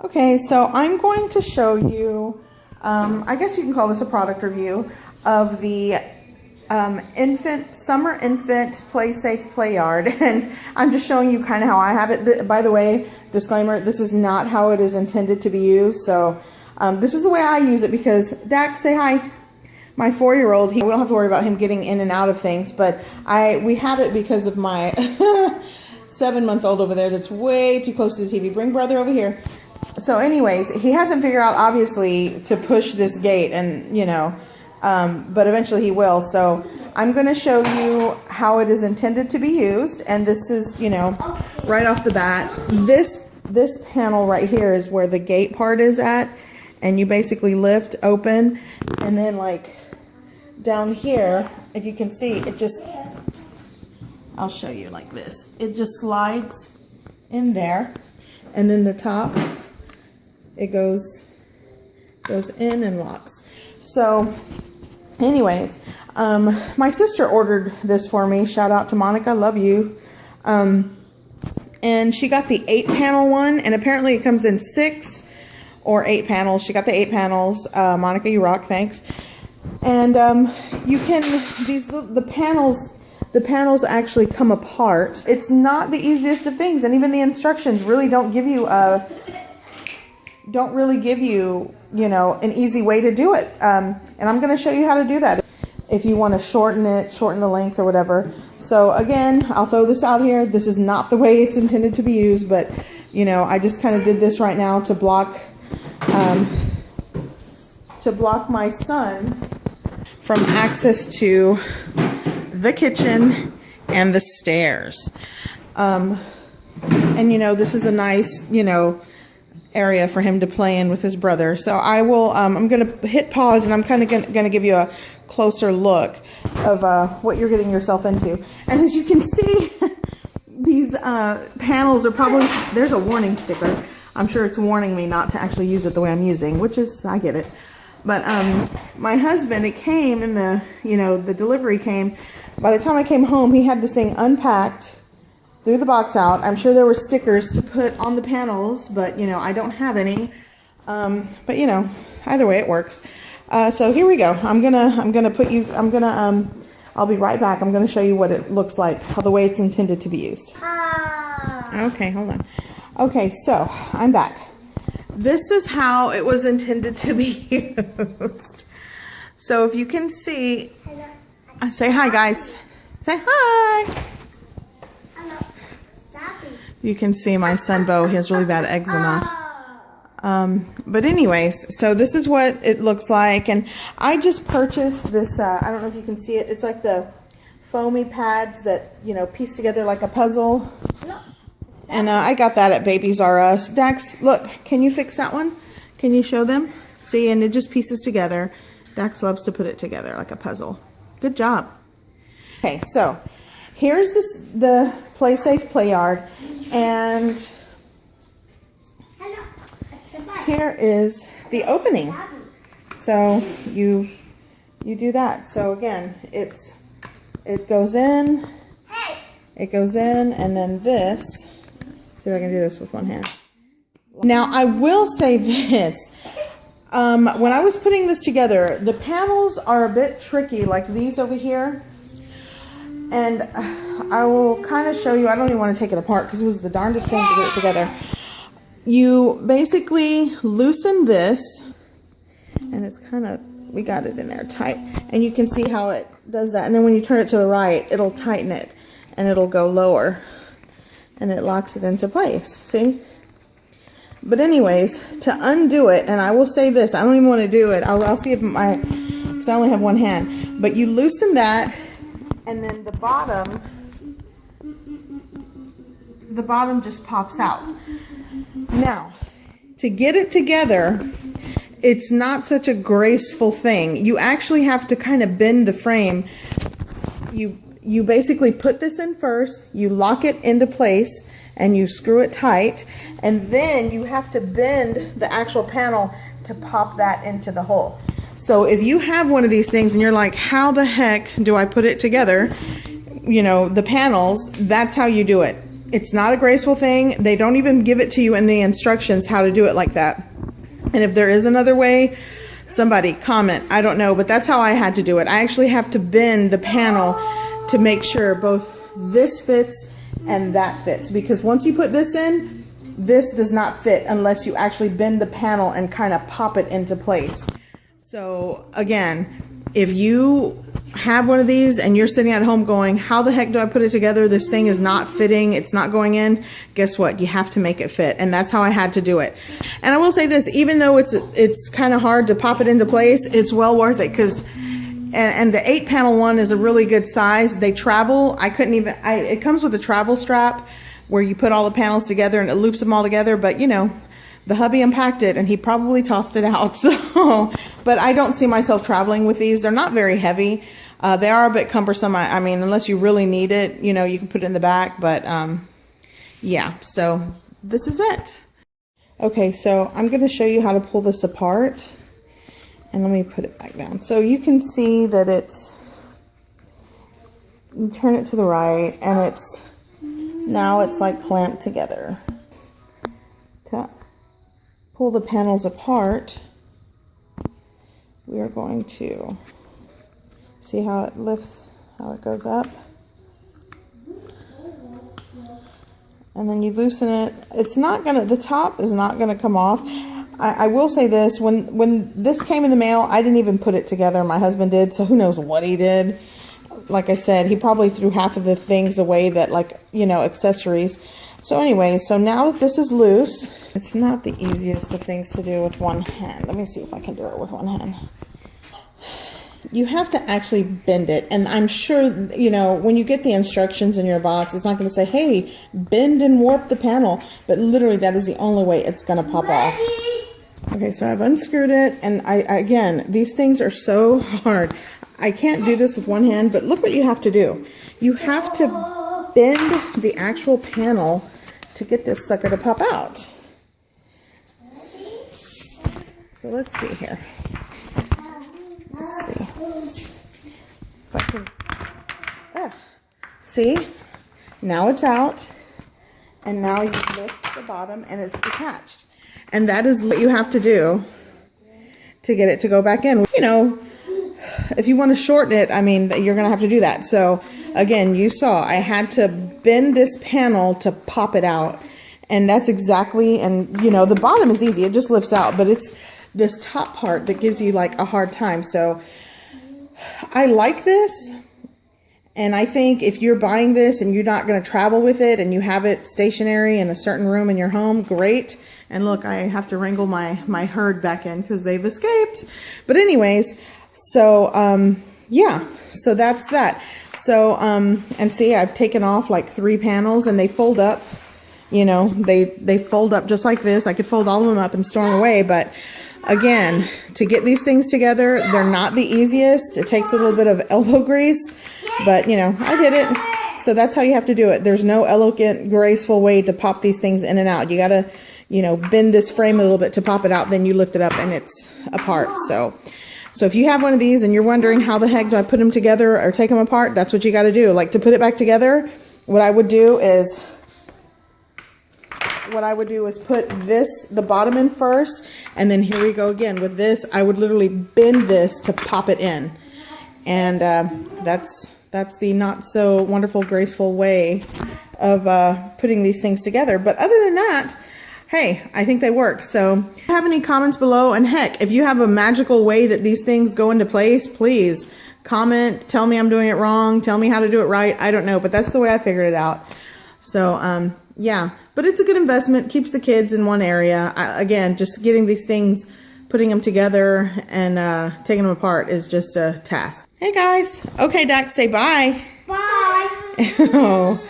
Okay, so I'm going to show you, I guess you can call this a product review of the summer infant play safe play yard, and I'm just showing you kind of how I have it. By the way, disclaimer, this is not how it is intended to be used. So this is the way I use it because Dax, say hi. My 4-year-old, we don't have to worry about him getting in and out of things, but we have it because of my 7-month-old over there that's way too close to the TV. Bring brother over here. So anyways, he hasn't figured out, obviously, to push this gate, and, you know, but eventually he will. So I'm going to show you how it is intended to be used. And this is, you know, right off the bat, this panel right here is where the gate part is at. And you basically lift open, and then like down here, if you can see, it just, I'll show you like this. It just slides in there. And then the top, it goes in and locks. So anyways, my sister ordered this for me. Shout out to Monica, love you. And she got the 8-panel one, and apparently it comes in 6 or 8 panels. She got the 8 panels. Monica, you rock, thanks. And you can, the panels actually come apart. It's not the easiest of things, and even the instructions really don't give you you know, an easy way to do it. And I'm going to show you how to do that if you want to shorten the length or whatever. So again, I'll throw this out here. This is not the way it's intended to be used, but you know, I just kind of did this right now to block my son from access to the kitchen and the stairs. And you know, this is a nice, you know, area for him to play in with his brother. So I will, I'm going to hit pause, and I'm kind of going to give you a closer look of what you're getting yourself into. And as you can see, these panels are probably, there's a warning sticker. I'm sure it's warning me not to actually use it the way I'm using, which is, I get it. But my husband, it came in the, you know, the delivery came. By the time I came home, he had this thing unpacked, threw the box out. I'm sure there were stickers to put on the panels, but you know, I don't have any. But you know, either way it works. So here we go. I'll be right back. I'm gonna show you what it looks like, how the way it's intended to be used. Okay, hold on. Okay, so I'm back. This is how it was intended to be used. So if you can see, say hi guys. Say hi. You can see my son Bo, he has really bad eczema. But anyways, so this is what it looks like. And I just purchased this, I don't know if you can see it. It's like the foamy pads that, you know, piece together like a puzzle. And I got that at Babies R Us. Dax, look, can you fix that one? Can you show them? See, and it just pieces together. Dax loves to put it together like a puzzle. Good job. Okay, so here's the Play Safe Play Yard, and here is the opening. So you do that. So again, it goes in, and then this. See if I can do this with one hand. Now I will say this. When I was putting this together, the panels are a bit tricky, like these over here. And I will kind of show you. I don't even want to take it apart because it was the darndest thing to get it together. You basically loosen this, and it's kind of, we got it in there tight. And you can see how it does that. And then when you turn it to the right, it'll tighten it, and it'll go lower. And it locks it into place. See? But anyways, to undo it, and I will say this, I don't even want to do it. I'll see if because I only have one hand. But you loosen that, and then the bottom just pops out. Now, to get it together, it's not such a graceful thing. You actually have to kind of bend the frame. You basically put this in first, you lock it into place, and you screw it tight, and then you have to bend the actual panel to pop that into the hole. So if you have one of these things and you're like, how the heck do I put it together? You know, the panels, that's how you do it. It's not a graceful thing. They don't even give it to you in the instructions how to do it like that. And if there is another way, somebody comment. I don't know, but that's how I had to do it. I actually have to bend the panel to make sure both this fits and that fits, because once you put this in, this does not fit unless you actually bend the panel and kind of pop it into place. So again, if you have one of these and you're sitting at home going, how the heck do I put it together? This thing is not fitting. It's not going in. Guess what? You have to make it fit. And that's how I had to do it. And I will say this, even though it's kind of hard to pop it into place, it's well worth it, because and the 8-panel one is a really good size. They travel. I couldn't even, it comes with a travel strap where you put all the panels together and it loops them all together. But you know, the hubby unpacked it and he probably tossed it out. So, but I don't see myself traveling with these. They're not very heavy. They are a bit cumbersome. I mean, unless you really need it, you know, you can put it in the back, but yeah, so this is it. Okay, so I'm going to show you how to pull this apart, and let me put it back down. So you can see that you turn it to the right, and now it's like clamped together. To pull the panels apart, we are going to see how it lifts, how it goes up. And then you loosen it. It's not gonna, the top is not gonna come off. I will say this, when this came in the mail, I didn't even put it together. My husband did, so who knows what he did. Like I said, he probably threw half of the things away that, like, you know, accessories. So anyway, so now that this is loose, it's not the easiest of things to do with one hand. Let me see if I can do it with one hand. You have to actually bend it, and I'm sure, you know, when you get the instructions in your box, it's not going to say, hey, bend and warp the panel, but literally that is the only way it's going to pop off. Okay, so I've unscrewed it, and again, these things are so hard. I can't do this with one hand, but look what you have to do. You have to bend the actual panel to get this sucker to pop out. So let's see here. Let's see if I can. See, now it's out, and now you lift the bottom and it's detached, and that is what you have to do to get it to go back in. You know, if you want to shorten it, I mean, you're gonna have to do that. So again, you saw I had to bend this panel to pop it out, and that's exactly, and you know, the bottom is easy, it just lifts out, but it's this top part that gives you like a hard time. So I like this, and I think if you're buying this and you're not going to travel with it and you have it stationary in a certain room in your home, great. And look, I have to wrangle my herd back in because they've escaped. But anyways, so yeah, so that's that. So and see, I've taken off like 3 panels, and they fold up, you know, they fold up just like this. I could fold all of them up and store them away, but again, to get these things together, they're not the easiest. It takes a little bit of elbow grease, but you know, I did it. So that's how you have to do it. There's no elegant, graceful way to pop these things in and out. You gotta, you know, bend this frame a little bit to pop it out, then you lift it up and it's apart. So if you have one of these and you're wondering how the heck do I put them together or take them apart, that's what you gotta do. Like, to put it back together, what I would do is put the bottom in first, and then here we go again with this. I would literally bend this to pop it in, and that's the not so wonderful, graceful way of putting these things together. But other than that, hey, I think they work. So if you have any comments below, and heck, if you have a magical way that these things go into place, please comment, tell me I'm doing it wrong, tell me how to do it right. I don't know, but that's the way I figured it out. So yeah, but it's a good investment, keeps the kids in one area. Again, just getting these things, putting them together and taking them apart is just a task. Hey guys. Okay, Dax, say bye. Bye. Oh.